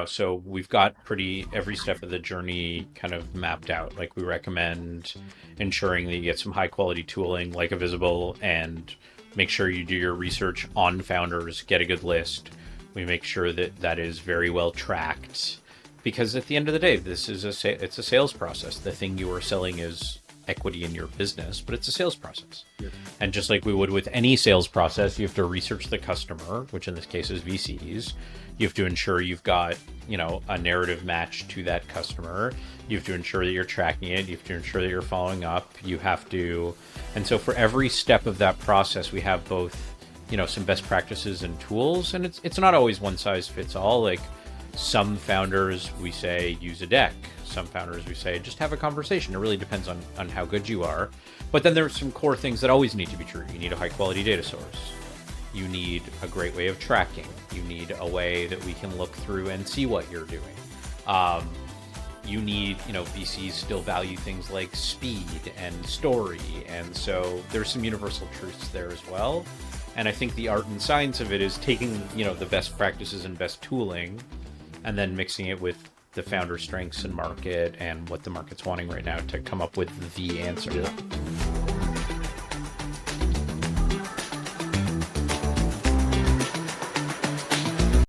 So we've got pretty every step of the journey kind of mapped out. Like we recommend ensuring that you get some high quality tooling like a Visible, and make sure you do your research on founders, get a good list. We make sure that that is very well tracked, because at the end of the day, it's a sales process. The thing you are selling is equity in your business, but it's a sales process. Yeah. And just like we would with any sales process, you have to research the customer, which in this case is VCs. You have to ensure you've got, a narrative match to that customer. You have to ensure that you're tracking it. You have to ensure that you're following up. And so for every step of that process, we have both, some best practices and tools. And it's not always one size fits all. Like some founders, we say, use a deck. Some founders, we say, just have a conversation. It really depends on how good you are. But then there's some core things that always need to be true. You need a high quality data source. You need a great way of tracking. You need a way that we can look through and see what you're doing. You need, VCs still value things like speed and story. And so there's some universal truths there as well. And I think the art and science of it is taking, the best practices and best tooling and then mixing it with the founder strengths and market and what the market's wanting right now to come up with the answer. Yeah.